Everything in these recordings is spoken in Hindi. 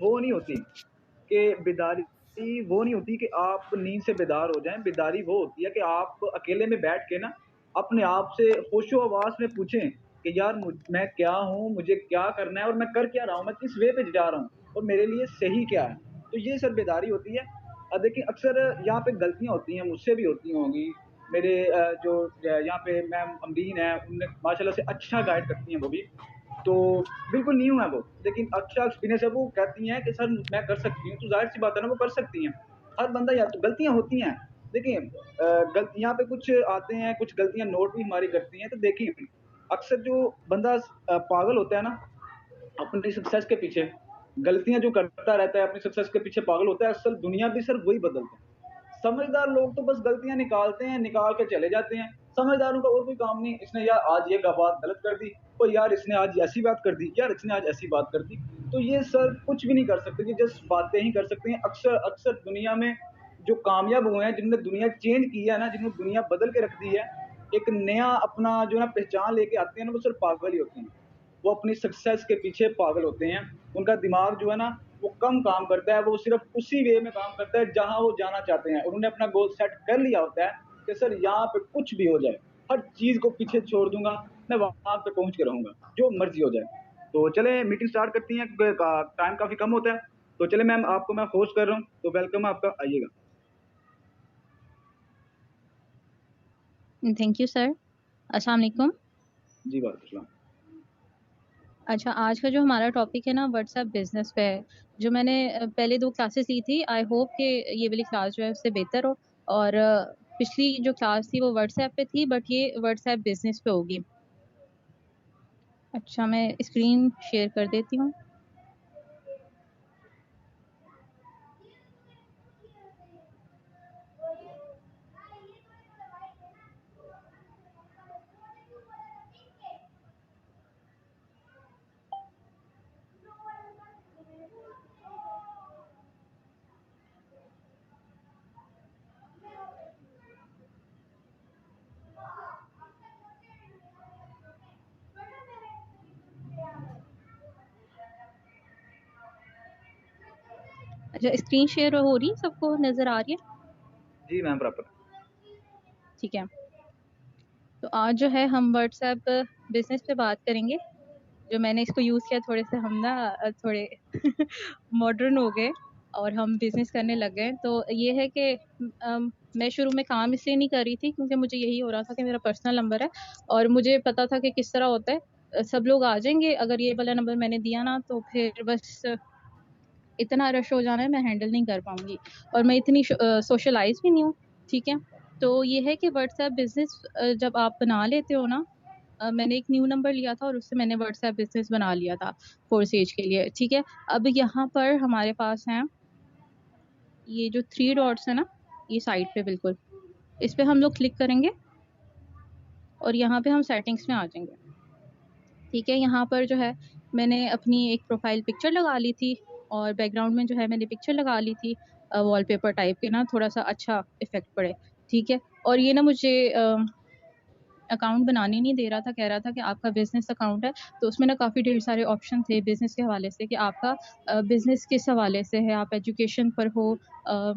वो नहीं होती कि बेदारी वो नहीं होती कि आप नींद से बेदार हो जाएं। बेदारी वो होती है कि आप अकेले में बैठ के ना अपने आप से होशो आवाज में पूछें कि यार मैं क्या हूँ, मुझे क्या करना है और मैं कर क्या रहा हूँ, मैं किस वे पे जा रहा हूँ और मेरे लिए सही क्या है। तो ये सर बेदारी होती है। देखिए अक्सर यहाँ पे गलतियां होती हैं, मुझसे भी होती होंगी। मेरे जो यहाँ पे मैम अमरीन है, उनने माशाल्लाह से अच्छा गाइड करती हैं वो भी। तो बिल्कुल न्यू है वो, लेकिन अच्छा एक्सपीरियंस है। वो कहती हैं कि सर मैं कर सकती हूँ, तो जाहिर सी बात है ना वो कर सकती हैं। हर बंदा, या तो गलतियां होती हैं। देखिए गलती यहाँ पे कुछ आते हैं, कुछ गलतियां नोट भी हमारी करती हैं। तो देखिए अक्सर जो बंदा पागल होता है ना अपनी सक्सेस के पीछे, गलतियां जो करता रहता है अपनी सक्सेस के पीछे पागल होता है, असल दुनिया भी सर वही बदलते हैं। समझदार लोग तो बस गलतियां निकालते हैं, निकाल के चले जाते हैं। समझदारों का और कोई काम नहीं, इसने यार आज ये बात गलत कर दी, और यार इसने आज ऐसी बात कर दी, यार इसने आज ऐसी बात कर दी। तो ये सर कुछ भी नहीं कर सकते, ये जस्ट बातें ही कर सकते हैं। अक्सर अक्सर दुनिया में जो कामयाब हुए हैं, जिनने दुनिया चेंज की है ना, जिन्होंने दुनिया बदल के रख दी है, एक नया अपना जो ना पहचान लेके आते हैं ना, वो सिर्फ पागल ही होते हैं। वो अपनी सक्सेस के पीछे पागल होते हैं। उनका दिमाग जो है ना वो कम काम करता है, वो सिर्फ उसी वे में काम करता है जहां वो जाना चाहते हैं। उन्होंने अपना गोल सेट कर लिया होता है कि सर यहाँ पे कुछ भी हो जाए, हर चीज को पीछे छोड़ दूंगा, मैं वहां पे पहुंच के रहूंगा, जो मर्जी हो जाए। तो चले मीटिंग स्टार्ट करती हैं, टाइम काफी कम होता है। तो चले मैम, आपको मैं होस्ट कर रहा हूँ, तो वेलकम है आपका, आइएगा। Thank you sir. अस्सलाम वालेकुम। जी वालेकुम। अच्छा, आज का जो हमारा टॉपिक है ना व्हाट्सएप बिजनेस पे है। जो मैंने पहले 2 क्लासेस ली थी, आई होप कि ये वाली क्लास जो है उससे बेहतर हो। और पिछली जो क्लास थी वो व्हाट्सएप पे थी, बट ये व्हाट्सएप बिजनेस पे होगी। अच्छा, मैं स्क्रीन शेयर कर देती हूँ। अच्छा, स्क्रीन शेयर हो रही है, सबको नजर आ रही है? जी मैम बराबर। ठीक है। तो आज जो है हम व्हाट्सएप बिजनेस पे बात करेंगे। जो मैंने इसको यूज़ किया, थोड़े से हम ना थोड़े मॉडर्न हो गए और हम बिजनेस करने लग गए। तो ये है कि मैं शुरू में काम इसलिए नहीं कर रही थी क्योंकि मुझे यही हो रहा था कि मेरा पर्सनल नंबर है और मुझे पता था कि किस तरह होता है। सब लोग आ जाएंगे, अगर ये वाला नंबर मैंने दिया ना तो फिर बस इतना रश हो जाना है, मैं हैंडल नहीं कर पाऊंगी। और मैं इतनी सोशलाइज भी नहीं हूँ। ठीक है। तो ये है कि व्हाट्सएप बिजनेस जब आप बना लेते हो ना, मैंने एक न्यू नंबर लिया था और उससे मैंने व्हाट्सएप बिजनेस बना लिया था कोर्स एज के लिए। ठीक है। अब यहाँ पर हमारे पास हैं ये जो 3 डॉट्स है ना, ये साइड पे बिल्कुल, इस पे हम लोग क्लिक करेंगे और यहाँ पे हम सेटिंग्स में आ जाएंगे। ठीक है। यहाँ पर जो है मैंने अपनी एक प्रोफाइल पिक्चर लगा ली थी और बैकग्राउंड में जो है मैंने पिक्चर लगा ली थी वॉलपेपर टाइप के ना, थोड़ा सा अच्छा इफेक्ट पड़े। ठीक है। और ये ना मुझे अकाउंट बनाने नहीं दे रहा था, कह रहा था कि आपका बिजनेस अकाउंट है। तो उसमें ना काफ़ी ढेर सारे ऑप्शन थे बिजनेस के हवाले से कि आपका बिजनेस किस हवाले से है, आप एजुकेशन पर हो, अ,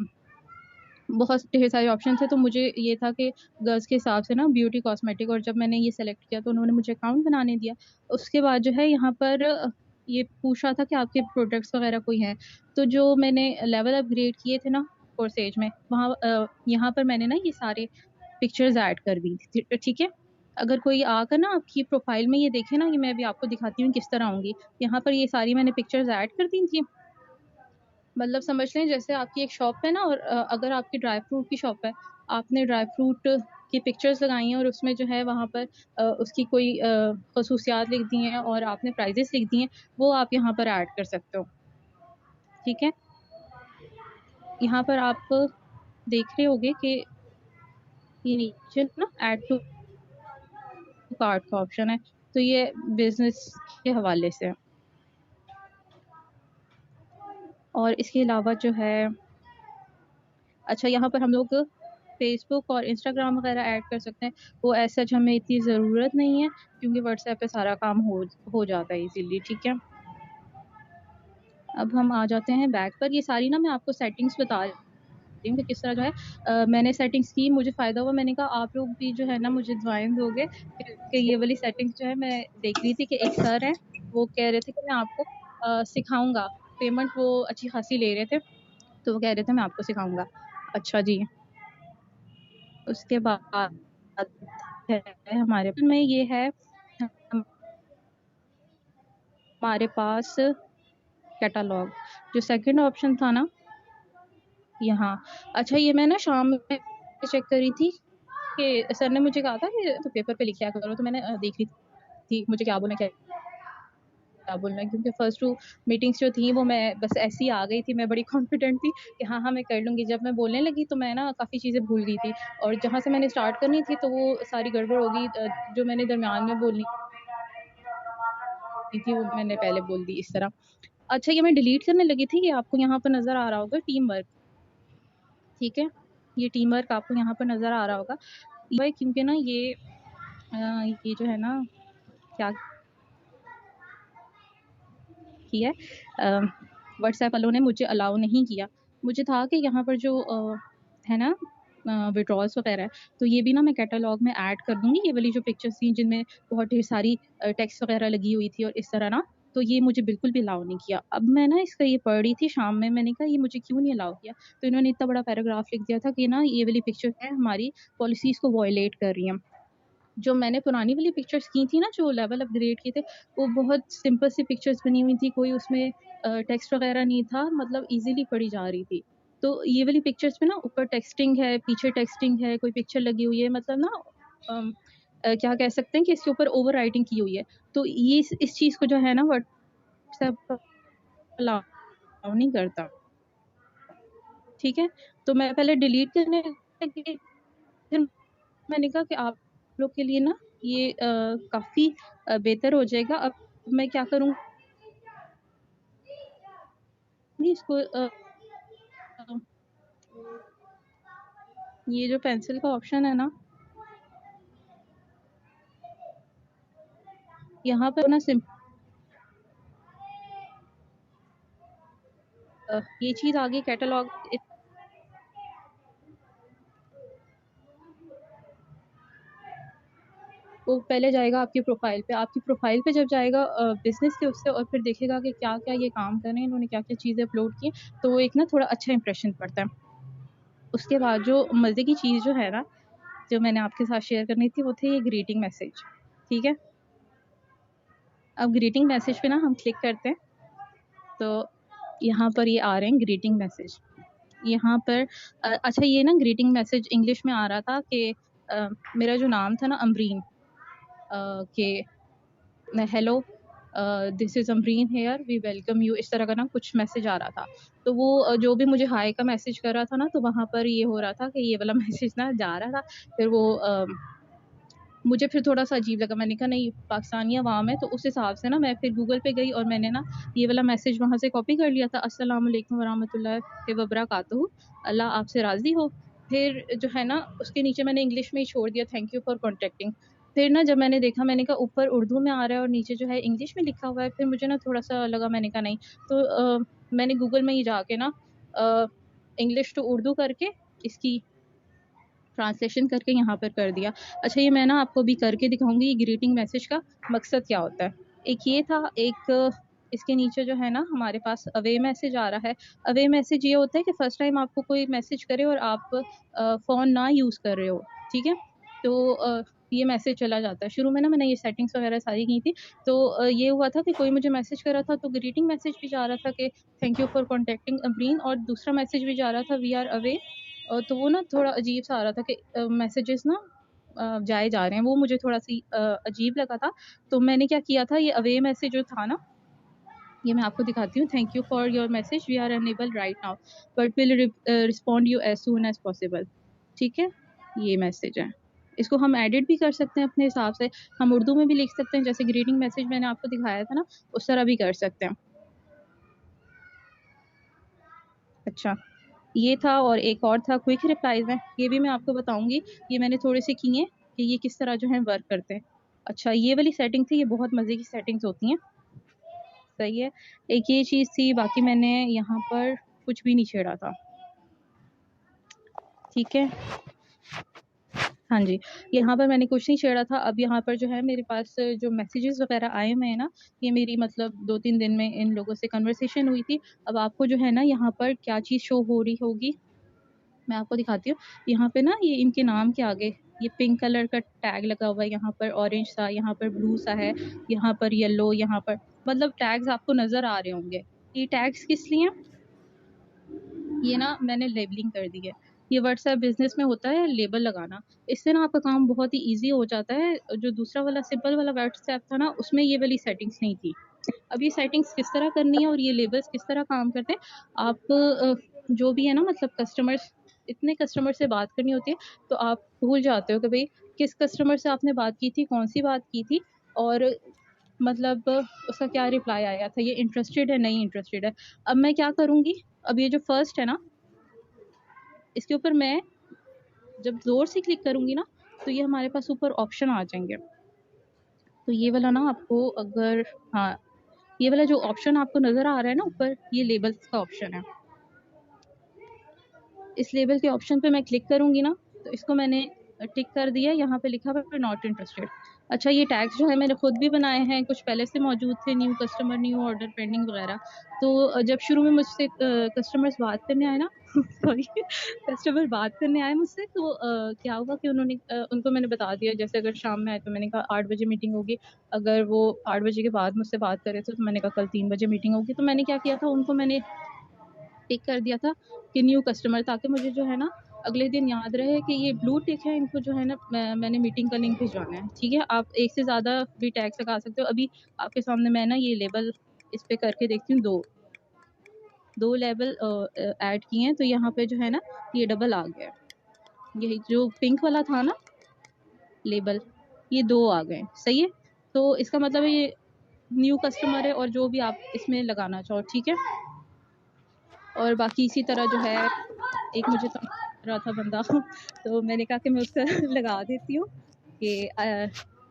बहुत ढेर सारे ऑप्शन थे। तो मुझे ये था कि गर्ल्स के हिसाब से ना ब्यूटी कॉस्मेटिक, और जब मैंने ये सेलेक्ट किया तो उन्होंने मुझे अकाउंट बनाने दिया। उसके बाद जो है यहाँ पर ये पूछ रहा था कि आपके प्रोडक्ट्स वगैरह कोई हैं। तो जो मैंने लेवल अपग्रेड किए थे ना कोर्स एज में, वहाँ यहाँ पर मैंने ना ये सारे पिक्चर्स ऐड कर दी थी। ठीक है। अगर कोई आकर ना आपकी प्रोफाइल में ये देखे ना, ये मैं अभी आपको दिखाती हूँ किस तरह होंगी। यहाँ पर ये सारी मैंने पिक्चर्स ऐड कर दी थी। मतलब समझ लें जैसे आपकी एक शॉप है ना, और अगर आपकी ड्राई फ्रूट की शॉप है, आपने ड्राई फ्रूट की पिक्चर्स लगाई हैं और उसमें जो है वहाँ पर उसकी कोई खसूसियात लिख दी हैं और आपने प्राइजेस लिख दी हैं, वो आप यहाँ पर ऐड कर सकते हो। ठीक है। यहाँ पर आप देख रहे होंगे कि ये नीचे ना ऐड टू कार्ट का ऑप्शन है। तो ये बिजनेस के हवाले से। और इसके अलावा जो है, अच्छा यहाँ पर हम लोग फेसबुक और इंस्टाग्राम वगैरह ऐड कर सकते हैं। वो ऐसा हमें इतनी ज़रूरत नहीं है क्योंकि व्हाट्सएप पे सारा काम हो जाता है इजीली। ठीक है। अब हम आ जाते हैं बैक पर। ये सारी ना मैं आपको सेटिंग्स बता रही हूँ कि किस तरह जो है मैंने सेटिंग्स की, मुझे फ़ायदा हुआ। मैंने कहा आप लोग भी जो है ना मुझे दुआएं दोगे कि ये वाली सेटिंग्स जो है मैं देख रही थी कि एक सर हैं वो कह रहे थे कि मैं आपको सिखाऊंगा। पेमेंट वो अच्छी खासी ले रहे थे, तो वो कह रहे थे मैं आपको सिखाऊंगा। अच्छा जी। उसके बाद है हमारे में ये है हमारे पास कैटलॉग, जो सेकंड ऑप्शन था ना यहाँ। अच्छा ये मैं ना शाम में चेक करी थी कि सर ने मुझे कहा था कि तो पेपर पे लिखा करो, तो मैंने देख रही थी मुझे क्या बोलना है, क्योंकि फर्स्ट 2 मीटिंग्स जो थी वो मैं बस ऐसे ही आ गई थी। मैं बड़ी कॉन्फिडेंट थी कि हाँ हाँ मैं कर लूँगी। जब मैं बोलने लगी तो मैं ना काफ़ी चीज़ें भूल गई थी, और जहाँ से मैंने स्टार्ट करनी थी तो वो सारी गड़बड़ हो गई। जो मैंने दरमियान में बोलनी थी वो मैंने पहले बोल दी इस तरह। अच्छा ये मैं डिलीट करने लगी थी, ये आपको यहाँ पर नज़र आ रहा होगा टीम वर्क, ठीक है। ये टीम वर्क आपको यहाँ पर नज़र आ रहा होगा, क्योंकि ना ये जो है ना क्या किया है, व्हाट्सएप वालों ने मुझे अलाउ नहीं किया। मुझे था कि यहाँ पर जो है ना विड्रॉल्स वगैरह है, तो ये भी ना मैं कैटलॉग में ऐड कर दूंगी। ये वाली जो पिक्चर्स थी जिनमें बहुत ढेर सारी टेक्स्ट वगैरह लगी हुई थी और इस तरह ना, तो ये मुझे बिल्कुल भी अलाउ नहीं किया। अब मैं ना इसका ये पढ़ रही थी शाम में, मैंने कहा ये मुझे क्यों नहीं अलाउ किया, तो इन्होंने इतना बड़ा पैराग्राफ लिख दिया था कि ना ये वाली पिक्चर है हमारी पॉलिसीज़ को वायलेट कर रही हैं। जो मैंने पुरानी वाली पिक्चर्स की थी ना, जो लेवल अपग्रेड किए थे, वो बहुत सिंपल सी पिक्चर्स बनी हुई थी, कोई उसमें टेक्स्ट वगैरह नहीं था, मतलब ईज़िली पढ़ी जा रही थी। तो ये वाली पिक्चर्स में ना ऊपर टेक्स्टिंग है, पीछे टेक्स्टिंग है, कोई पिक्चर लगी हुई है, मतलब ना क्या कह सकते हैं कि इसके ऊपर ओवर राइटिंग की हुई है। तो ये इस चीज़ को जो है ना व्हाट्सएप अलाउ नहीं करता, ठीक है। तो मैं पहले डिलीट करने लगी, फिर मैंने कहा कि आप लोग के लिए ना ये काफ़ी बेहतर हो जाएगा। अब मैं क्या करूँगी इसको, ये जो पेंसिल का ऑप्शन है ना, यहाँ पर ना ये चीज़ आ गई कैटलॉग। वो पहले जाएगा आपकी प्रोफाइल पे, आपकी प्रोफाइल पे जब जाएगा बिजनेस के उससे, और फिर देखेगा कि क्या क्या ये काम कर रहे हैं, इन्होंने क्या क्या चीज़ें अपलोड की, तो वो एक ना थोड़ा अच्छा इंप्रेशन पड़ता है। उसके बाद जो मज़े की चीज़ जो है ना, जो मैंने आपके साथ शेयर करनी थी, वो थी ये ग्रीटिंग मैसेज, ठीक है। अब ग्रीटिंग मैसेज पे ना हम क्लिक करते हैं, तो यहाँ पर ये आ रहे हैं ग्रीटिंग मैसेज। यहाँ पर अच्छा ये ना ग्रीटिंग मैसेज इंग्लिश में आ रहा था कि मेरा जो नाम था ना अमरीन, कि hello this is Amreen here, we welcome you, इस तरह का ना कुछ मैसेज आ रहा था। तो वो जो भी मुझे हाय का मैसेज कर रहा था ना, तो वहाँ पर ये हो रहा था कि ये वाला मैसेज ना जा रहा था। फिर वो मुझे फिर थोड़ा-सा अजीब लगा, मैंने कहा नहीं पाकिस्तानी अवाम है, तो उस हिसाब से ना मैं फिर गूगल पे गई और मैंने ना ये वाला मैसेज वहाँ से कॉपी कर लिया था, अस्सलाम वालेकुम वरहमतुल्लाहि व बरकातहू, अल्लाह आपसे राज़ी हो। फिर जो है ना उसके नीचे मैंने इंग्लिश में ही छोड़ दिया, थैंक यू फॉर कॉन्टैक्टिंग। फिर ना जब मैंने देखा, मैंने कहा ऊपर उर्दू में आ रहा है और नीचे जो है इंग्लिश में लिखा हुआ है, फिर मुझे ना थोड़ा-सा लगा, मैंने कहा नहीं, तो मैंने गूगल में ही जाके ना इंग्लिश टू उर्दू करके इसकी ट्रांसलेशन करके यहाँ पर कर दिया। अच्छा ये मैं ना आपको भी करके दिखाऊँगी ये ग्रीटिंग मैसेज का मकसद क्या होता है। एक ये था, एक इसके नीचे जो है ना हमारे पास अवे मैसेज आ रहा है। अवे मैसेज ये होता है कि फर्स्ट टाइम आपको कोई मैसेज करे और आप फ़ोन ना यूज़ कर रहे हो, ठीक है? तो ये मैसेज चला जाता है। शुरू में ना मैंने ये सेटिंग्स वगैरह सारी की थी, तो ये हुआ था कि कोई मुझे मैसेज कर रहा था तो ग्रीटिंग मैसेज भी जा रहा था कि thank you for contacting Amreen, और दूसरा मैसेज भी जा रहा था वी आर अवे। तो वो ना थोड़ा अजीब-सा आ रहा था कि मैसेजेस ना जाए जा रहे हैं, वो मुझे थोड़ा-सी अजीब लगा था। तो मैंने क्या किया था, ये अवे मैसेज जो था ना, ये मैं आपको दिखाती हूँ। Thank you for your message, we are unable right now but will respond you as soon as possible, ठीक है? ये मैसेज है। इसको हम एडिट भी कर सकते हैं अपने हिसाब से, हम उर्दू में भी लिख सकते हैं, जैसे ग्रीटिंग मैसेज मैंने आपको दिखाया था ना, उस तरह भी कर सकते हैं। अच्छा, ये था, और एक और था क्विक रिप्लाईज़ में, ये भी मैं आपको बताऊँगी। ये मैंने थोड़े से किए हैं कि ये किस तरह जो है वर्क करते हैं। अच्छा, ये वाली सेटिंग थी, ये बहुत मज़े की सेटिंग्स होती हैं। सही है। एक ये चीज़ थी, बाकी मैंने यहाँ पर कुछ भी नहीं छेड़ा था, ठीक है। हाँ जी, यहाँ पर मैंने कुछ नहीं छेड़ा था। अब यहाँ पर जो है मेरे पास जो मैसेजेस वगैरह आए हुए हैं ना, ये मेरी मतलब 2-3 दिन में इन लोगों से कन्वर्सेशन हुई थी। अब आपको जो है ना यहाँ पर क्या चीज़ शो हो रही होगी, मैं आपको दिखाती हूँ। यहाँ पे ना ये इनके नाम के आगे ये पिंक कलर का टैग लगा हुआ है, यहाँ पर ऑरेंज सा, यहाँ पर ब्लू सा है, यहाँ पर येलो, यहाँ पर मतलब टैग्स आपको नज़र आ रहे होंगे। ये टैग्स किस लिए हैं? ये ना मैंने लेबलिंग कर दी है। ये व्हाट्सएप बिजनेस में होता है लेबल लगाना, इससे ना आपका काम बहुत ही ईजी हो जाता है। जो दूसरा वाला सिंपल वाला व्हाट्सएप था ना, उसमें ये वाली सेटिंग्स नहीं थी। अब ये सेटिंग्स किस तरह करनी है और ये लेबल्स किस तरह काम करते हैं, आप जो भी है ना मतलब कस्टमर्स, इतने कस्टमर से बात करनी होती है तो आप भूल जाते हो कि भाई किस कस्टमर से आपने बात की थी, कौन सी बात की थी, और मतलब उसका क्या रिप्लाई आया था, ये इंटरेस्टेड है नहीं इंटरेस्टेड है। अब मैं क्या करूँगी, अब ये जो फर्स्ट है ना, इसके ऊपर मैं जब ज़ोर से क्लिक करूँगी ना, तो ये हमारे पास ऊपर ऑप्शन आ जाएंगे। तो ये वाला ना आपको अगर, हाँ, ये वाला जो ऑप्शन आपको नज़र आ रहा है ना ऊपर, ये लेबल्स का ऑप्शन है। इस लेबल के ऑप्शन पे मैं क्लिक करूँगी ना, तो इसको मैंने टिक कर दिया। यहाँ पे लिखा हुआ है नॉट इंटरेस्टेड। अच्छा, ये टैग्स जो है मैंने खुद भी बनाए हैं, कुछ पहले से मौजूद थे, new customer, new order, pending वगैरह। तो जब शुरू में मुझसे कस्टमर्स बात करने आए ना सॉरी कस्टमर बात करने आए मुझसे, तो क्या हुआ कि उनको मैंने बता दिया, जैसे अगर शाम में आए तो मैंने कहा 8 बजे मीटिंग होगी। अगर वो 8 बजे के बाद मुझसे बात कर रहे थे तो मैंने कहा कल 3 बजे मीटिंग होगी। तो मैंने क्या किया था, उनको मैंने टिक कर दिया था कि न्यू कस्टमर, ताकि मुझे जो है ना अगले दिन याद रहे कि ये ब्लू टिक है, इनको जो है ना मैंने मीटिंग का लिंक भिजवाना है, ठीक है। आप एक से ज़्यादा भी टैग्स लगा सकते हो। अभी आपके सामने मैं ना ये लेबल इस पे करके देखती हूँ, दो लेबल ऐड किए हैं, तो यहाँ पे जो है ना ये डबल आ गया। ये जो पिंक वाला था ना लेबल, ये 2 आ गए, सही है। तो इसका मतलब है ये न्यू कस्टमर है, और जो भी आप इसमें लगाना चाहो, ठीक है। और बाकी इसी तरह जो है, एक मुझे तो रहा था बंदा तो मैंने कहा कि मैं उसका लगा देती हूँ कि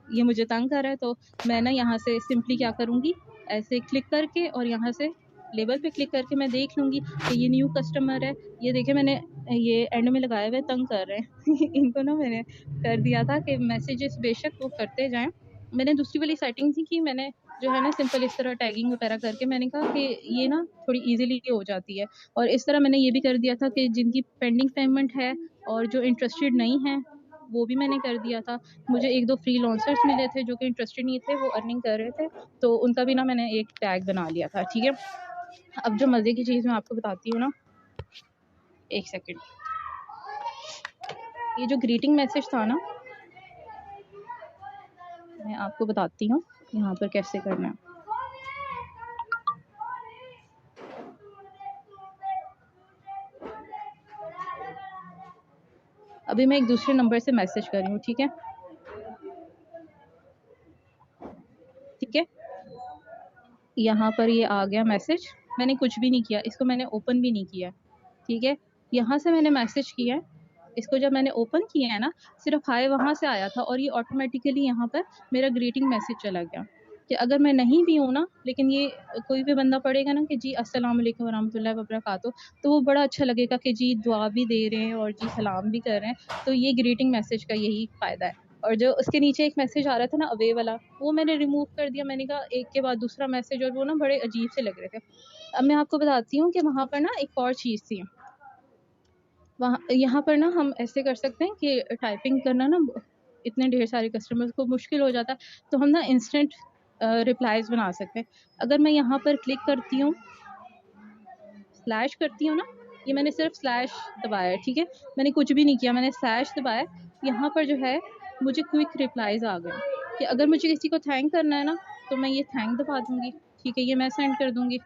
ये मुझे तंग कर रहा है। तो मैं ना यहाँ से सिंपली क्या करूँगी, ऐसे क्लिक करके और यहाँ से लेबल पे क्लिक करके मैं देख लूँगी कि ये न्यू कस्टमर है। ये देखिए मैंने ये एंड में लगाए हुए, तंग कर रहे हैं इनको ना मैंने कर दिया था कि मैसेजेस बेशक वो करते जाएं। मैंने दूसरी वाली सेटिंग थी कि मैंने जो है ना सिंपल इस तरह टैगिंग वगैरह करके मैंने कहा कि ये ना थोड़ी इजीली हो जाती है। और इस तरह मैंने ये भी कर दिया था कि जिनकी पेंडिंग पेमेंट है और जो इंटरेस्टेड नहीं है, वो भी मैंने कर दिया था। मुझे 1-2 फ्रीलांसर्स मिले थे जो कि इंटरेस्टेड नहीं थे, वो अर्निंग कर रहे थे, तो उनका भी ना मैंने एक टैग बना लिया था, ठीक है। अब जो मज़े की चीज़ मैं आपको बताती हूँ ना, एक सेकंड। ये जो ग्रीटिंग मैसेज था ना, मैं आपको बताती हूँ यहाँ पर कैसे करना है। अभी मैं एक दूसरे नंबर से मैसेज कर रही हूँ, ठीक है, ठीक है। यहाँ पर ये आ गया मैसेज, मैंने कुछ भी नहीं किया, इसको मैंने ओपन भी नहीं किया, ठीक है। यहाँ से मैंने मैसेज किया है, इसको जब मैंने ओपन किया है ना, सिर्फ हाय वहाँ से आया था, और ये ऑटोमेटिकली यहाँ पर मेरा ग्रीटिंग मैसेज चला गया कि अगर मैं नहीं भी हूँ ना, लेकिन ये कोई भी बंदा पढ़ेगा ना कि जी अस्सलाम वालेकुम वरहमतुल्लाहि वबरकातुहू, तो वो बड़ा अच्छा लगेगा कि जी दुआ भी दे रहे हैं और जी सलाम भी कर रहे हैं। तो ये ग्रीटिंग मैसेज का यही फ़ायदा है। और जो उसके नीचे एक मैसेज आ रहा था ना अवे वाला, वो मैंने रिमूव कर दिया। मैंने कहा एक के बाद दूसरा मैसेज, और वो ना बड़े अजीब से लग रहे थे। अब मैं आपको बताती हूँ कि वहाँ पर ना एक और चीज़ थी। वहाँ यहाँ पर ना हम ऐसे कर सकते हैं कि टाइपिंग करना ना इतने ढेर सारे कस्टमर्स को मुश्किल हो जाता है, तो हम ना इंस्टेंट रिप्लाईज़ बना सकते हैं। अगर मैं यहाँ पर क्लिक करती हूँ, स्लैश करती हूँ ना, ये मैंने सिर्फ स्लैश दबाया है, ठीक है, मैंने कुछ भी नहीं किया, मैंने स्लैश दबाया। यहाँ पर जो है मुझे क्विक रिप्लाईज़ आ गए कि अगर मुझे किसी को थैंक करना है ना, तो मैं ये थैंक दबा दूँगी, ठीक है, ये मैं सेंड कर दूँगी।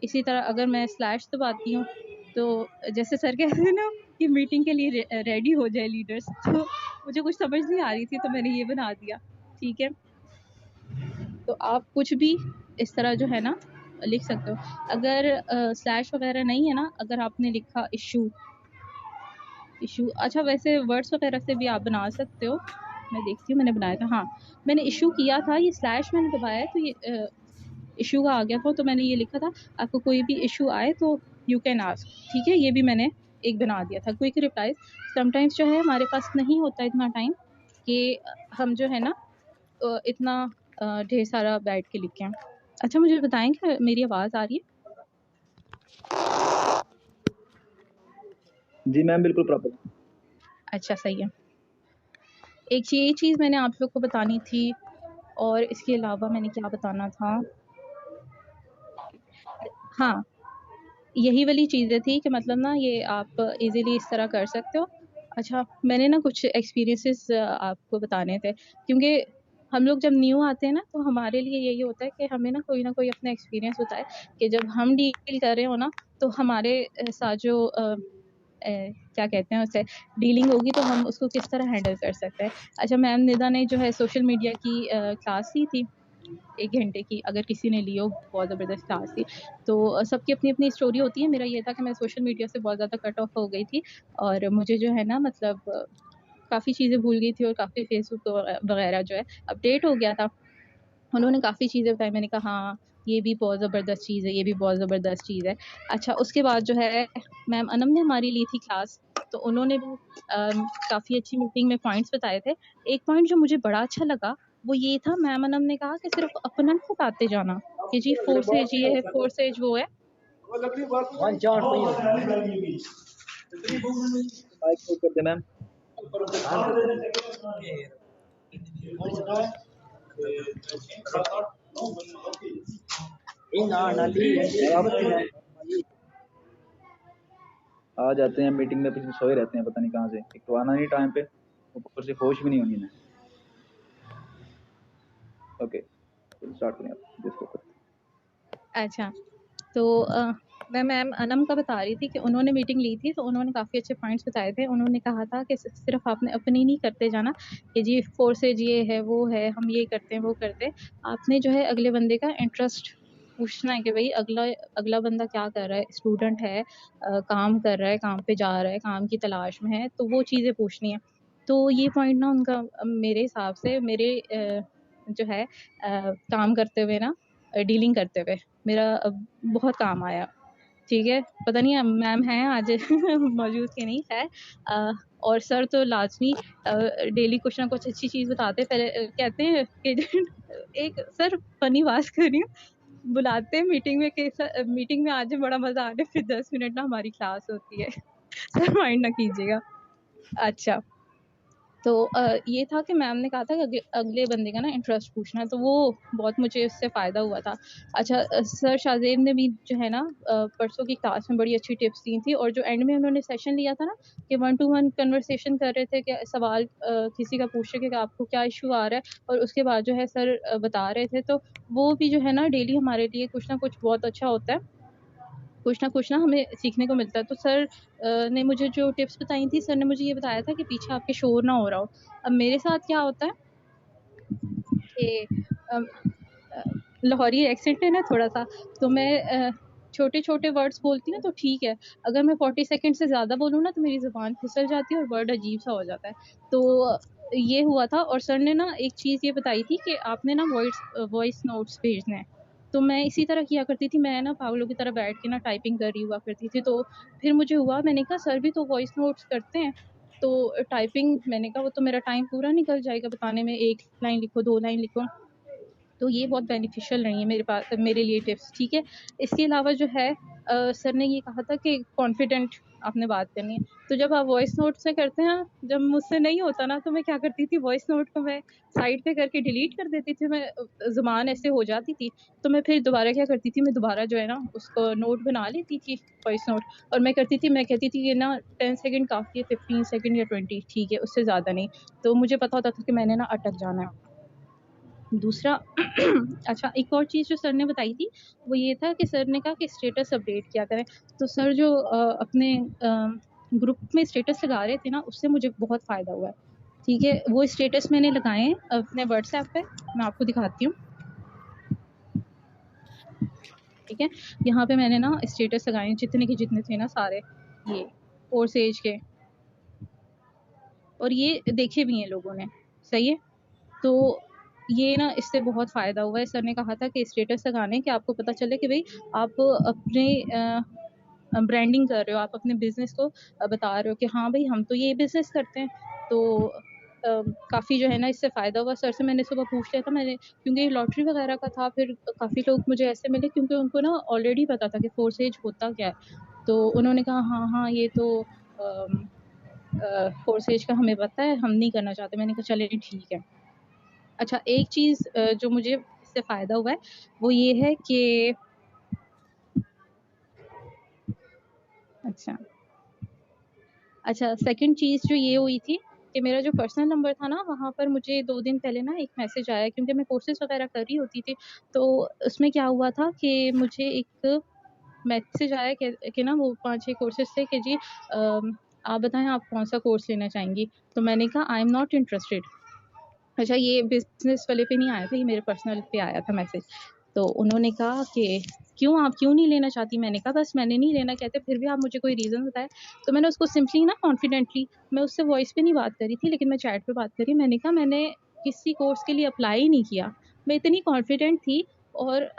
इसी तरह अगर मैं स्लैश दबाती हूँ, तो जैसे सर कहते हैं ना कि मीटिंग के लिए रेडी हो जाए लीडर्स, तो मुझे कुछ समझ नहीं आ रही थी, तो मैंने ये बना दिया, ठीक है। तो आप कुछ भी इस तरह जो है ना लिख सकते हो। अगर स्लैश वगैरह नहीं है ना, अगर आपने लिखा इशू, अच्छा वैसे वर्ड्स वगैरह से भी आप बना सकते हो। मैं देखती हूँ मैंने बनाया था, हाँ मैंने इशू किया था, ये स्लैश मैंने दबाया है, तो ये इशू का आ गया था, तो मैंने ये लिखा था आपको कोई भी इशू आए तो यू कैन आस्क, ठीक है। ये भी मैंने एक बना दिया था, क्विक रिप्लाईज। समटाइम्स जो है हमारे पास नहीं होता इतना टाइम कि हम जो है ना इतना ढेर सारा बैठ के लिखें। अच्छा, मुझे बताएं कि मेरी आवाज़ आ रही है? जी मैम, बिल्कुल प्रॉपर। अच्छा, सही है। एक ये चीज़ मैंने आप लोग को बतानी थी, और इसके अलावा मैंने क्या बताना था, हाँ, यही वाली चीज़ें थी कि मतलब ना ये आप इजीली इस तरह कर सकते हो। अच्छा, मैंने ना कुछ एक्सपीरियंसेस आपको बताने थे, क्योंकि हम लोग जब न्यू आते हैं ना, तो हमारे लिए यही होता है कि हमें ना कोई अपना एक्सपीरियंस होता है कि जब हम डील कर रहे हो ना, तो हमारे साथ जो क्या कहते हैं उसे, डीलिंग होगी, तो हम उसको किस तरह हैंडल कर सकते हैं। अच्छा, मैम निदा ने जो है सोशल मीडिया की क्लास ली थी 1 घंटे की, अगर किसी ने ली हो, बहुत ज़बरदस्त क्लास थी। तो सबकी अपनी-अपनी स्टोरी होती है। मेरा ये था कि मैं सोशल मीडिया से बहुत ज़्यादा कट ऑफ हो गई थी, और मुझे जो है ना मतलब काफ़ी चीज़ें भूल गई थी, और काफ़ी फेसबुक वगैरह जो है अपडेट हो गया था। उन्होंने काफ़ी चीज़ें बताई, मैंने कहा हाँ, ये भी बहुत ज़बरदस्त चीज़ है, ये भी बहुत ज़बरदस्त चीज़ है। अच्छा, उसके बाद जो है मैम अनम ने हमारी ली थी क्लास, तो उन्होंने भी काफ़ी अच्छी मीटिंग में पॉइंट्स बताए थे। एक पॉइंट जो मुझे बड़ा अच्छा लगा, वो ये था, मैम अनम ने कहा कि सिर्फ़ अपना नहीं बताते जाना कि जी फोर्सेज ये है, फोर्सेज वो है। माइक म्यूट कर दे मैम। आ जाते हैं मीटिंग में, पीछे सोए रहते हैं, पता नहीं कहाँ से। एक तो आना नहीं टाइम पे, ऊपर से होश भी नहीं होनी है। ओके, स्टार्ट करें आप डिस्कस। अच्छा, तो मैं मैम अनम का बता रही थी कि उन्होंने मीटिंग ली थी, तो उन्होंने काफ़ी अच्छे पॉइंट्स बताए थे। उन्होंने कहा था कि सिर्फ़ आपने अपनी नहीं करते जाना कि जी फोर्सेज ये है, वो है, हम ये करते हैं, वो करते हैं। आपने जो है अगले बंदे का इंटरेस्ट पूछना है कि भई अगला बंदा क्या कर रहा है, स्टूडेंट है, काम कर रहा है, काम पे जा रहा है, काम की तलाश में है, तो वो चीज़ें पूछनी है। तो ये पॉइंट ना उनका मेरे हिसाब से मेरे जो है काम करते हुए ना, डीलिंग करते हुए मेरा बहुत काम आया, ठीक है। पता नहीं मैम हैं आज मौजूद कि नहीं है। और सर तो लाजमी डेली कुछ ना कुछ अच्छी चीज़ बताते हैं। पहले कहते हैं कि एक सर फनी बात कर रही हूँ, बुलाते हैं मीटिंग में कि मीटिंग में आज बड़ा मज़ा आ रहा है, फिर 10 मिनट ना हमारी क्लास होती है। सर माइंड ना कीजिएगा। अच्छा, तो ये था कि मैम ने कहा था कि अगले बंदे का ना इंटरेस्ट पूछना, तो वो बहुत मुझे उससे फ़ायदा हुआ था। अच्छा, सर शाहज़ेब ने भी जो है ना परसों की क्लास में बड़ी अच्छी टिप्स दी थी, और जो एंड में उन्होंने सेशन लिया था ना कि 1 टू 1 कन्वर्सेशन कर रहे थे, कि सवाल किसी का पूछ रहे थे कि आपको क्या इश्यू आ रहा है, और उसके बाद जो है सर बता रहे थे, तो वो भी जो है ना डेली हमारे लिए कुछ ना कुछ बहुत अच्छा होता है। कुछ ना हमें सीखने को मिलता है। तो सर ने मुझे जो टिप्स बताई थी, सर ने मुझे ये बताया था कि पीछे आपके शोर ना हो रहा हो। अब मेरे साथ क्या होता है कि लाहौरी एक्सेंट है ना थोड़ा-सा, तो मैं छोटे-छोटे वर्ड्स बोलती हूँ तो ठीक है। अगर मैं 40 सेकंड से ज़्यादा बोलूँ ना, तो मेरी ज़ुबान फिसल जाती है और वर्ड अजीब-सा हो जाता है। तो ये हुआ था, और सर ने ना एक चीज़ ये बताई थी कि आपने ना वॉइस नोट्स भेजने हैं। तो मैं इसी तरह किया करती थी, मैं ना पागलों की तरह बैठ के ना टाइपिंग कर रही हुआ करती थी। तो फिर मुझे हुआ, मैंने कहा सर भी तो वॉइस नोट्स करते हैं, तो टाइपिंग, मैंने कहा वो तो मेरा टाइम पूरा निकल जाएगा बताने में, 1 लाइन लिखो, 2 लाइन लिखो। तो ये बहुत बेनिफिशियल रही है मेरे लिए टिप्स, ठीक है। इसके अलावा जो है सर ने ये कहा था कि कॉन्फिडेंट आपने बात करनी है। तो जब आप वॉइस नोट से करते हैं, जब मुझसे नहीं होता ना, तो मैं क्या करती थी, वॉइस नोट को मैं साइड पे करके डिलीट कर देती थी। मैं ज़ुबान ऐसे हो जाती थी, तो मैं फिर दोबारा क्या करती थी, मैं दोबारा जो है ना उसको नोट बना लेती थी, वॉइस नोट। और मैं कहती थी ये ना 10 सेकंड काफ़ी है, 15 सेकंड या 20 ठीक है, उससे ज़्यादा नहीं। तो मुझे पता होता था कि मैंने ना अटक जाना है। दूसरा अच्छा, एक और चीज़ जो सर ने बताई थी, वो ये था कि सर ने कहा कि स्टेटस अपडेट किया करें। तो सर जो अपने ग्रुप में स्टेटस लगा रहे थे ना, उससे मुझे बहुत फ़ायदा हुआ है, ठीक है। वो स्टेटस मैंने लगाए हैं अपने व्हाट्सएप पे, मैं आपको दिखाती हूँ, ठीक है। यहाँ पे मैंने ना स्टेटस लगाए हैं, जितने के जितने थे ना सारे, ये कोर्स एज के, और ये देखे भी हैं लोगों ने, सही है। तो ये ना इससे बहुत फ़ायदा हुआ है। सर ने कहा था कि स्टेटस लगाने कि आपको पता चले कि भई आप अपने ब्रांडिंग कर रहे हो, आप अपने बिज़नेस को बता रहे हो कि हाँ भई हम तो ये बिज़नेस करते हैं। तो काफ़ी जो है ना इससे फ़ायदा हुआ। सर से मैंने सुबह पूछ लिया था, मैंने क्योंकि लॉटरी वग़ैरह का था, फिर काफ़ी लोग मुझे ऐसे मिले क्योंकि उनको ना ऑलरेडी पता था कि फोर्सेज होता क्या है। तो उन्होंने कहा हाँ, हाँ ये तो अम फोर्सेज का हमें पता है, हम नहीं करना चाहते। मैंने कहा चलें ठीक है। अच्छा, एक चीज़ जो मुझे इससे फ़ायदा हुआ है, वो ये है कि अच्छा, अच्छा सेकंड चीज़ जो ये हुई थी कि मेरा जो पर्सनल नंबर था ना, वहाँ पर मुझे 2 दिन पहले ना एक मैसेज आया क्योंकि मैं कोर्सेज़ वग़ैरह कर रही होती थी। तो उसमें क्या हुआ था कि मुझे एक मैसेज आया कि ना वो 5-6 कोर्सेज़ थे कि जी आप बताएँ आप कौन-सा कोर्स लेना चाहेंगी? तो मैंने कहा आई एम नॉट इंटरेस्टेड। अच्छा, ये बिज़नेस वाले पे नहीं आया था, ये मेरे पर्सनल पे आया था मैसेज। तो उन्होंने कहा कि आप क्यों नहीं लेना चाहती? मैंने कहा बस मैंने नहीं लेना, कहते फिर भी आप मुझे कोई रीज़न बताएँ। तो मैंने उसको सिंपली ना कॉन्फिडेंटली, मैं उससे वॉइस पे नहीं बात करी थी लेकिन मैं चैट पे बात करी। मैंने कहा मैंने किसी कोर्स के लिए अप्लाई ही नहीं किया। मैं इतनी कॉन्फिडेंट थी और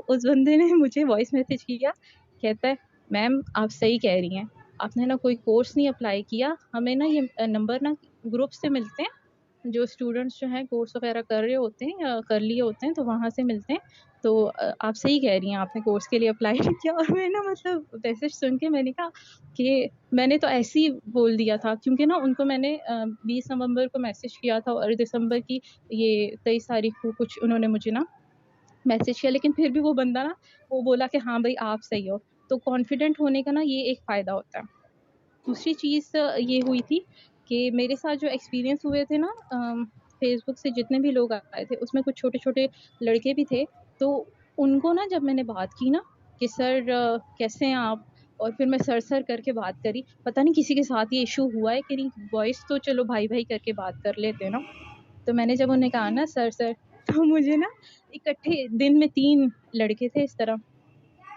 उस बंदे ने मुझे वॉइस मैसेज किया, कहता है मैम आप सही कह रही हैं। आपने ना कोई कोर्स नहीं अप्लाई किया, हमें ना ये नंबर ना ग्रुप से मिलते हैं। जो स्टूडेंट्स जो हैं कोर्स वगैरह कर रहे होते हैं या कर लिए होते हैं तो वहाँ से मिलते हैं। तो आप सही कह रही हैं, आपने कोर्स के लिए अप्लाई नहीं किया। और मैं ना मतलब मैसेज सुन के मैंने कहा कि मैंने तो ऐसे ही बोल दिया था क्योंकि ना उनको मैंने 20 नवंबर को मैसेज किया था और दिसंबर की ये 23 तारीख को कुछ उन्होंने मुझे ना मैसेज किया, लेकिन फिर भी वो बंदा ना वो बोला कि हाँ भाई आप सही हो। तो कॉन्फिडेंट होने का ना ये एक फ़ायदा होता है। दूसरी चीज़ ये हुई थी कि मेरे साथ जो एक्सपीरियंस हुए थे ना फ़ेसबुक से जितने भी लोग आए थे, उसमें कुछ छोटे-छोटे लड़के भी थे। तो उनको ना जब मैंने बात की ना कि सर कैसे हैं आप? और फिर मैं सर-सर करके बात करी। पता नहीं किसी के साथ ये इश्यू हुआ है कि नहीं, बॉयज़ तो चलो भाई-भाई करके बात कर लेते हैं ना। तो मैंने जब उन्हें कहा ना सर-सर, तो मुझे ना इकट्ठे दिन में 3 लड़के थे इस तरह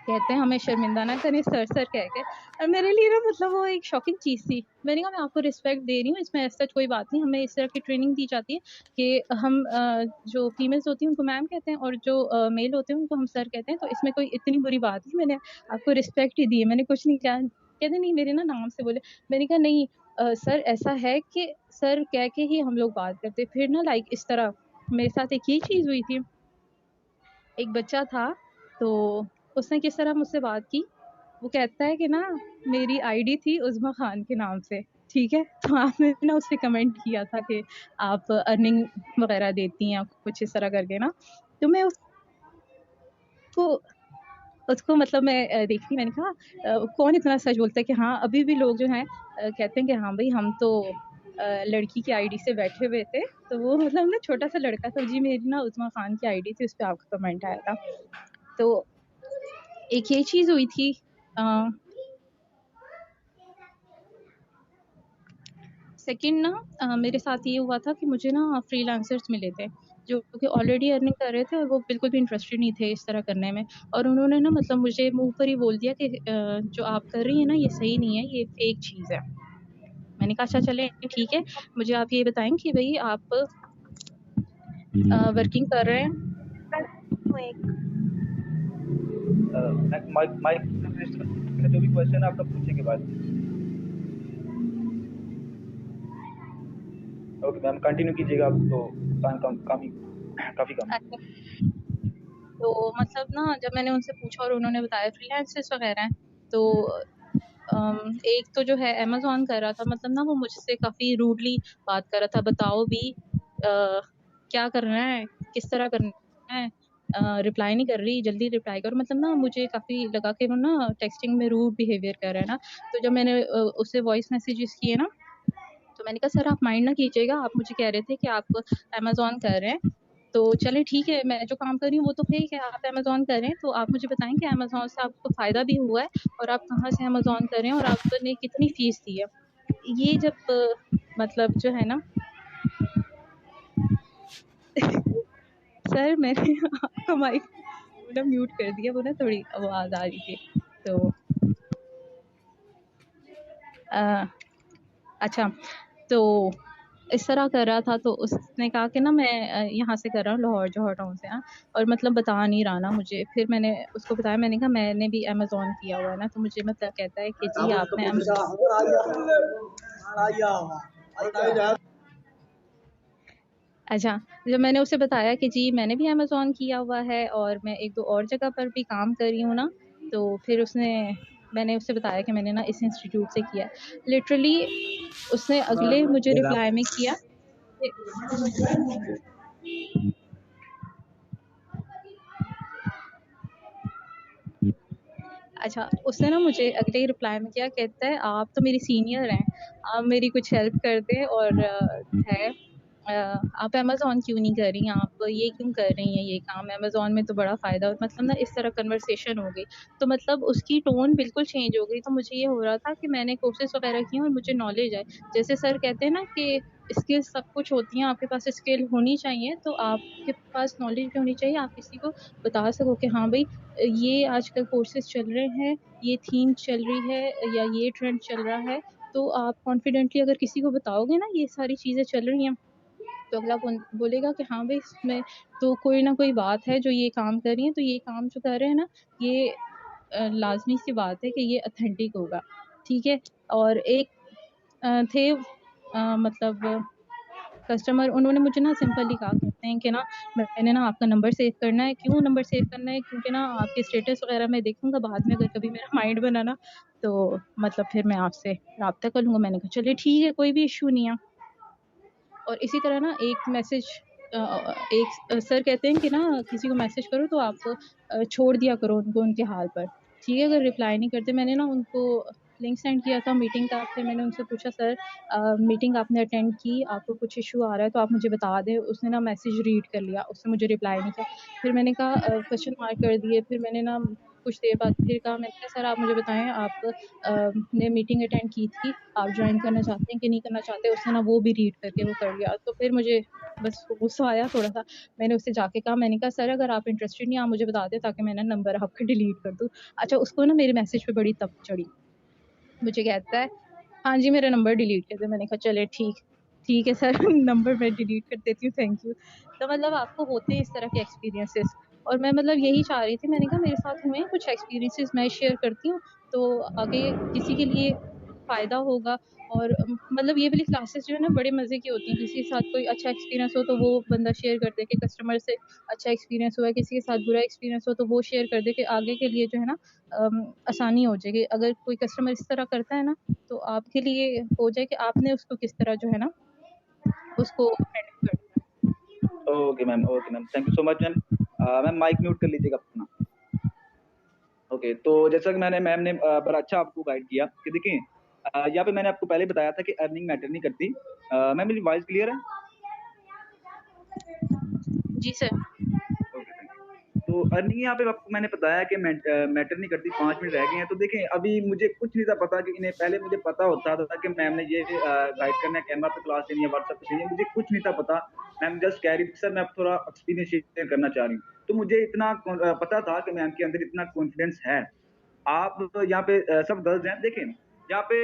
कहते हैं हमें शर्मिंदा ना करें सर-सर कह के। और मेरे लिए ना मतलब वो एक शॉकिंग चीज़ थी। मैंने कहा मैं आपको रिस्पेक्ट दे रही हूँ, इसमें ऐसा कोई बात नहीं, हमें इस तरह की ट्रेनिंग दी जाती है कि हम जो फीमेल्स होती हैं उनको मैम कहते हैं और जो मेल होते हैं उनको हम सर कहते हैं, तो इसमें कोई इतनी बुरी बात नहीं, मैंने आपको रिस्पेक्ट ही दी है, मैंने कुछ नहीं कहा। कहते नहीं मेरे ना नाम से बोले। मैंने कहा नहीं सर ऐसा है कि सर कह के ही हम लोग बात करते हैं। फिर ना लाइक इस तरह मेरे साथ एक ये चीज़ हुई थी। एक बच्चा था, तो उसने किस तरह मुझसे बात की, वो कहता है कि ना मेरी आईडी थी उज़्मा खान के नाम से, ठीक है? तो आपने ना उससे कमेंट किया था कि आप अर्निंग वग़ैरह देती हैं, कुछ इस तरह करके ना। तो मैं उसको उसको मतलब मैं देखी, मैंने कहा कौन इतना सच बोलता है कि हाँ, अभी भी लोग जो हैं कहते हैं कि हाँ भई हम तो लड़की की आईडी से बैठे हुए थे। तो वो मतलब ना छोटा-सा लड़का था, जी मेरी ना उज़्मा खान की आईडी थी, उसपे आपका कमेंट आया था। तो एक ये चीज़ हुई थी। अ, सेकंड ना मेरे साथ ये हुआ था कि मुझे ना फ्रीलांसर्स मिले थे, जो कि ऑलरेडी अर्निंग कर रहे थे और वो बिल्कुल भी इंटरेस्टेड नहीं थे इस तरह करने में। और उन्होंने ना मतलब मुझे मुँह पर ही बोल दिया कि जो आप कर रही हैं ना ये सही नहीं है, ये फेक चीज़ है। मैंने कहा अच्छा चलें ठीक है, मुझे आप ये बताएँ कि भई आप वर्किंग कर रहे हैं तो एक माइक माइक जो भी क्वेश्चन है आपका पूछेंगे बाद में। ओके मैम कंटिन्यू कीजिएगा, आप तो टाइम कम काफ़ी काफ़ी कम है। अच्छा, तो मतलब ना जब मैंने उनसे पूछा और उन्होंने बताया फ्रीलांसर्स वग़ैरह हैं, तो एक तो जो है अमेज़न कर रहा था, मतलब ना वो मुझसे काफ़ी रूडली बात कर रहा था, बताओ भी क्या करना है, किस तरह करना है, रिप्लाई नहीं कर रही, जल्दी रिप्लाई करो। मतलब ना मुझे काफ़ी लगा कि वो ना टेक्स्टिंग में रूड बिहेवियर कर रहा है ना। तो जब मैंने उसे वॉइस मैसेजेस किए ना, तो मैंने कहा सर आप माइंड ना कीजिएगा, आप मुझे कह रहे थे कि आप अमेज़न कर रहे हैं, तो चलें ठीक है, मैं जो काम कर रही हूँ वो तो फेक है, आप अमेज़न कर रहे हैं, तो आप मुझे बताएँ कि अमेज़न से आपको फ़ायदा भी हुआ है और आप कहाँ से अमेज़न कर रहे हैं और आपने कितनी फ़ीस दी है? ये जब मतलब जो है ना सर मैंने आपका माइक ना म्यूट कर दिया, वो ना थोड़ी आवाज़ आ रही थी। तो अ, अच्छा, तो इस तरह कर रहा था, तो उसने कहा कि ना मैं यहाँ से कर रहा हूँ, लाहौर जौहर टाउन से, और मतलब बता नहीं रहा ना मुझे। फिर मैंने उसको बताया, मैंने कहा मैंने भी अमेज़न किया हुआ है ना, तो मुझे मतलब कहता है कि जी आपने अच्छा, जब मैंने उसे बताया कि जी मैंने भी अमेज़न किया हुआ है और मैं 1-2 और जगह पर भी काम कर रही हूँ ना, तो फिर मैंने उसे बताया कि मैंने ना इस इंस्टीट्यूट से किया है। लिटरली उसने अगले मुझे रिप्लाई में किया कि अच्छा, उसने ना मुझे अगले ही रिप्लाई में किया, कहता है आप तो मेरी सीनियर हैं, आप मेरी कुछ हेल्प कर दें, और आप अमेज़न क्यों नहीं कर रही हैं, आप ये क्यों कर रही हैं ये काम, अमेज़न में तो बड़ा फ़ायदा हो, मतलब ना इस तरह कन्वर्सेशन हो गई। तो मतलब उसकी टोन बिल्कुल चेंज हो गई, तो मुझे ये हो रहा था कि मैंने कोर्सेज़ वग़ैरह किए हैं और मुझे नॉलेज है। जैसे सर कहते हैं ना कि स्किल्स सब कुछ होती हैं, आपके पास स्किल होनी चाहिए, तो आपके पास नॉलेज भी होनी चाहिए, आप किसी को बता सको कि हाँ भई ये आजकल कोर्सेज़ चल रहे हैं, ये थीम चल रही है या ये ट्रेंड चल रहा है, तो आप कॉन्फिडेंटली अगर किसी को बताओगे ना ये सारी चीज़ें चल रही हैं, तो अगला बोलेगा कि हाँ भाई इसमें तो कोई ना कोई बात है, जो ये काम कर रही हैं, तो ये काम जो कर रहे हैं ना, ये लाज़मी सी बात है कि ये ऑथेंटिक होगा, ठीक है? और एक थे मतलब कस्टमर, उन्होंने मुझे ना सिंपली कहा, कहते हैं कि ना मैंने ना आपका नंबर सेव करना है। क्यों नंबर सेव करना है? क्योंकि ना आपके स्टेटस वगैरह मैं देखूँगा बाद में, अगर कभी मेरा माइंड बना ना, तो मतलब फिर मैं आपसे राब्ता कर लूँगा। मैंने कहा चलिए ठीक है, कोई भी इश्यू नहीं है। और इसी तरह ना एक मैसेज एक सर कहते हैं कि ना किसी को मैसेज करो तो आप छोड़ दिया करो उनको उनके हाल पर, ठीक है? अगर रिप्लाई नहीं करते, मैंने ना उनको लिंक सेंड किया था मीटिंग का, फिर मैंने उनसे पूछा सर मीटिंग आपने अटेंड की, आपको कुछ इश्यू आ रहा है तो आप मुझे बता दें। उसने ना मैसेज रीड कर लिया, उसने मुझे रिप्लाई नहीं किया। फिर मैंने कहा क्वेश्चन मार्क कर दिए, फिर मैंने ना कुछ देर बाद फिर कहा, मैंने कहा सर आप मुझे बताएँ आप ने मीटिंग अटेंड की थी, आप जॉइन करना चाहते हैं कि नहीं करना चाहते? उसने ना वो भी रीड करके वो कर लिया। तो फिर मुझे बस गुस्सा आया थोड़ा-सा। मैंने उससे जाके कहा, मैंने कहा सर अगर आप इंटरेस्टेड नहीं हैं, आप मुझे बता दें ताकि मैं ना नंबर आपका डिलीट कर दूँ। अच्छा, उसको ना मेरे मैसेज पे बड़ी तप चढ़ी। मुझे कहता है, हाँ जी, मेरा नंबर डिलीट कर दो। मैंने कहा चलिए ठीक है सर नंबर मैं डिलीट कर देती हूँ, थैंक यू। तो मतलब आपको होते हैं इस तरह के एक्सपीरियंसेस, और मैं मतलब यही चाह रही थी, मैंने कहा मेरे साथ हुए हैं कुछ एक्सपीरियंसेस, मैं शेयर करती हूँ, तो आगे किसी के लिए फ़ायदा होगा। और मतलब ये वाली क्लासेस जो है ना बड़े मज़े की होती हैं, किसी के साथ कोई अच्छा एक्सपीरियंस हो तो वो बंदा शेयर कर दे कि कस्टमर से अच्छा एक्सपीरियंस हुआ है, किसी के साथ बुरा एक्सपीरियंस हो तो वो शेयर कर दे कि आगे के लिए जो है ना आसानी हो जाएगी। अगर कोई कस्टमर इस तरह करता है ना, तो आपके लिए हो जाए कि आपने उसको किस तरह जो है ना उसको हैंडल करना है। Okay ma'am, thank you so much ma'am. Ma'am mic mute कर लीजिएगा अपना। ओके, तो जैसा कि मैम ने बड़ा अच्छा आपको गाइड किया कि देखिए यहाँ पे मैंने आपको पहले बताया था कि अर्निंग मैटर नहीं करती। मैम मेरी वॉइस क्लियर है? जी सर। ओके, तो अर्निंग यहाँ पे आपको मैंने बताया कि मैटर नहीं करती। 5 मिनट रह गए हैं, तो देखें अभी मुझे कुछ नहीं था पता कि इन्हें पहले मुझे पता होता था कि मैम ने ये गाइड करना है, कैमरा पे क्लास लेनी है, व्हाट्सएप पे चाहिए, मुझे कुछ नहीं था पता। मैम जस्ट कह रही थी सर मैं अब थोड़ा एक्सपीरियंस शेयर करना चाह रही हूँ, तो मुझे इतना पता था कि मैम के अंदर इतना कॉन्फिडेंस है। आप यहाँ पे सब गर्ल्स हैं, देखें यहाँ पे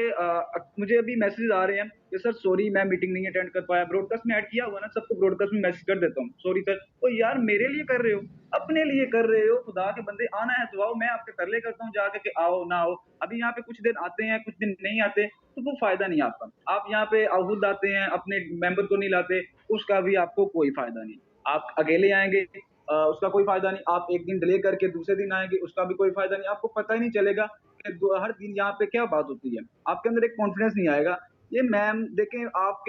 मुझे अभी मैसेज आ रहे हैं कि सर सॉरी मैं मीटिंग नहीं अटेंड कर पाया। ब्रॉडकास्ट में ऐड किया हुआ ना, सबको ब्रॉडकास्ट में मैसेज कर देता हूँ, सॉरी सर। तो यार मेरे लिए कर रहे हो, अपने लिए कर रहे हो, खुदा के बंदे आना है तो आओ, मैं आपके कर ले करता हूँ जाके कि आओ ना आओ। अभी यहाँ पे कुछ दिन आते हैं कुछ दिन नहीं आते, तो वो फायदा नहीं आपका। आप यहाँ पे खुद आते हैं, अपने मेंबर को नहीं लाते, उसका भी आपको कोई फायदा नहीं। आप अकेले आएंगे उसका कोई फायदा नहीं, आप एक दिन डिले करके दूसरे दिन आएंगे उसका भी कोई फायदा नहीं। आपको पता ही नहीं चलेगा कि हर दिन यहाँ पे क्या बात होती है, आपके अंदर एक कॉन्फिडेंस नहीं आएगा। ये मैम देखें आप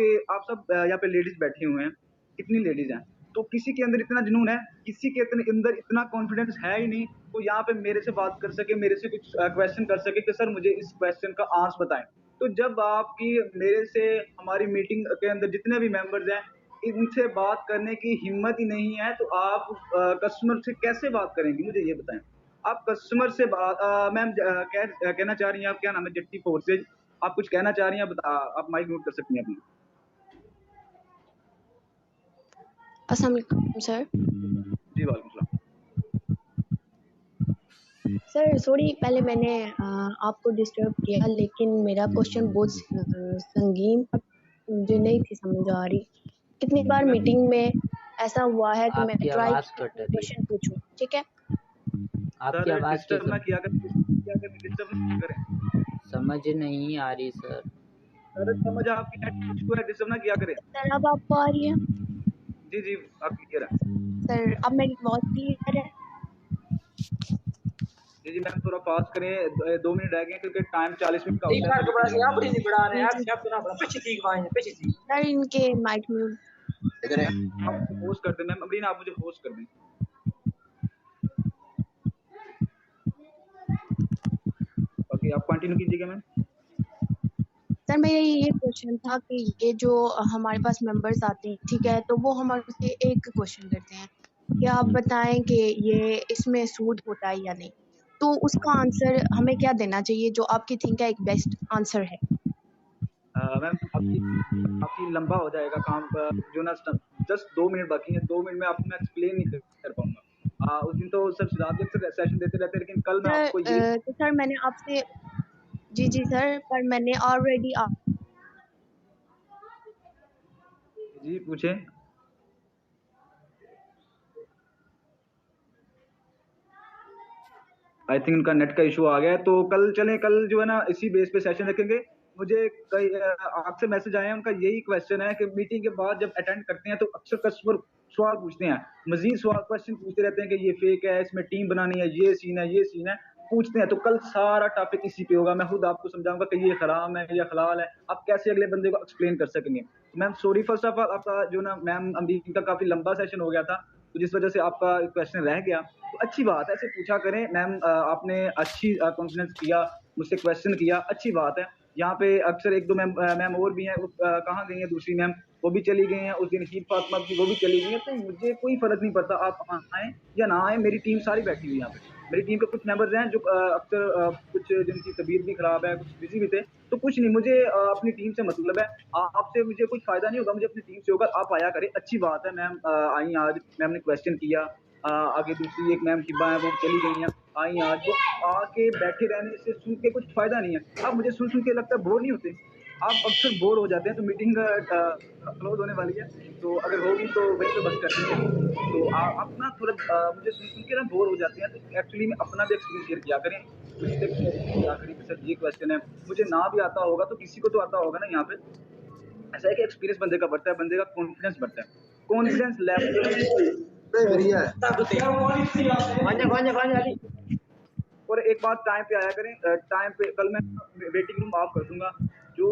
सब यहाँ पे लेडीज बैठे हुए हैं, कितनी लेडीज हैं, तो किसी के अंदर इतना जुनून है, किसी के अंदर इतना कॉन्फिडेंस है ही नहीं तो यहाँ पे मेरे से बात कर सके, मेरे से कुछ क्वेश्चन कर सके कि सर मुझे इस क्वेश्चन का आंसर बताएं। तो जब आपकी मेरे से हमारी मीटिंग के अंदर जितने भी मेंबर्स हैं इनसे बात करने की हिम्मत ही नहीं है, तो आप कस्टमर से कैसे बात करेंगे, मुझे ये बताएं। आप कस्टमर से बात मैम कहना चाह रही हैं, आप क्या नाम है, जट्टी फोर्सेज, आप कुछ कहना चाह रही हैं, आप माइक म्यूट कर सकती हैं अपनी। अस्सलाम वालेकुम सर। जी वालेकुम सलाम। सर सॉरी पहले मैंने आपको डिस्टर्ब किया, लेकिन मेरा क्वेश्चन बहुत संगीन था, मुझे नहीं थी समझ आ रही। कितनी बार मीटिंग में ऐसा हुआ है कि आपकी मैंने ट्राई आवाज किया कट कि रही है। क्वेश्चन पूछूं, ठीक है? आपकी सर आवाज डिस्टर्ब ना क्यों किया करें, डिस्टर्ब ना करें। समझ नहीं आ रही सर। सर समझ आपकी नेट है, डिस्टर्ब ना किया करें। सर अब आपको आ रही है? जी जी आप क्लियर है। सर अब मेरी वॉइस क्लियर है? जी जी मैम थोड़ा फास्ट करें, 2 मिनट रह गए क्योंकि टाइम 40 मिनट का होता है। सर इनके माइक म्यूट। आप होस्ट कर दें मैम, अभी आप मुझे होस्ट कर दें। ओके आप कंटिन्यू कीजिएगा मैम। सर मेरा ये क्वेश्चन था कि ये जो हमारे पास मेंबर्स आते हैं, ठीक है, तो वो हमारे से एक क्वेश्चन करते हैं कि आप बताएं कि ये इसमें सूद होता है या नहीं, तो उसका आंसर हमें क्या देना चाहिए जो आपकी थिंक है एक बेस्ट आंसर है? मैम आपकी लंबा हो जाएगा काम जो ना, जस्ट 2 मिनट बाकी हैं, 2 मिनट में आपको मैं एक्सप्लेन नहीं कर पाऊंगा। उस दिन तो सर सिद्धार्थ अक्सर सेशन देते रहते हैं, लेकिन कल मैं आपको ये तो सर मैंने आपसे जी सर, पर मैंने ऑलरेडी जी पूछें। आई थिंक उनका नेट का इशू आ गया है, तो कल चलें, कल जो है ना इसी बेस पे सेशन रखेंगे। मुझे कई आपसे मैसेज आए हैं, उनका यही क्वेश्चन है कि मीटिंग के बाद जब अटेंड करते हैं तो अक्सर कस्टमर सवाल पूछते हैं, मजीद सवाल क्वेश्चन पूछते रहते हैं कि ये फेक है, इसमें टीम बनानी है, ये सीन है पूछते हैं। तो कल सारा टॉपिक इसी पे होगा, मैं खुद आपको समझाऊंगा कि ये हराम है या हलाल है, आप कैसे अगले बंदे को एक्सप्लेन कर सकेंगे। Ma'am sorry first of all, आपका जो ना मैम अमरीन का काफी लंबा सेशन हो गया था, तो जिस वजह से आपका क्वेश्चन रह गया। तो अच्छी बात है, ऐसे पूछा करें मैम, आपने अच्छी कॉन्फिडेंस किया, मुझसे क्वेश्चन किया, अच्छी बात है। यहाँ पे अक्सर एक दो मैम और भी हैं, कहाँ गई हैं दूसरी मैम, वो भी चली गई हैं, उस दिन हीप फातिमा की वो भी चली गई हैं। तो मुझे कोई फर्क नहीं पड़ता आप आए या ना आए, मेरी टीम सारी बैठी हुई है यहाँ पे। मेरी टीम के कुछ मेंबर्स हैं जो अक्सर कुछ जिनकी तबीयत भी खराब है, कुछ बिजी भी थे, तो कुछ नहीं, मुझे अपनी टीम से मतलब है। आपसे मुझे कुछ फायदा नहीं होगा, मुझे अपनी टीम से होगा। आप आया करें, अच्छी बात है मैम, आई आज मैम ने क्वेश्चन किया। आगे दूसरी एक मैम हिब्बा है, वो चली गई हैं, आई आज। वो आके बैठे रहने से सुन के कुछ फायदा नहीं है। अब मुझे सुन के लगता है बोर नहीं होते आप, अक्सर बोर हो जाते हैं। तो मीटिंग क्लोज होने वाली है, तो अगर होगी तो वहीं पे बस कर देंगे। तो आप ना थोड़ा मुझे सुन के ना बोर हो जाते हैं, तो एक्चुअली में अपना भी एक्सपीरियंस शेयर किया करें, मिस्टेक किया करें कि सर ये क्वेश्चन है, मुझे ना भी आता होगा तो किसी को तो आता होगा ना। यहाँ पे ऐसा है कि एक्सपीरियंस बंदे का बढ़ता है, बंदे का कॉन्फिडेंस बढ़ता है, कॉन्फिडेंस लेवल। और एक बात, टाइम पे आया करें, टाइम पे। कल मैं वेटिंग रूम ऑफ कर दूंगा, जो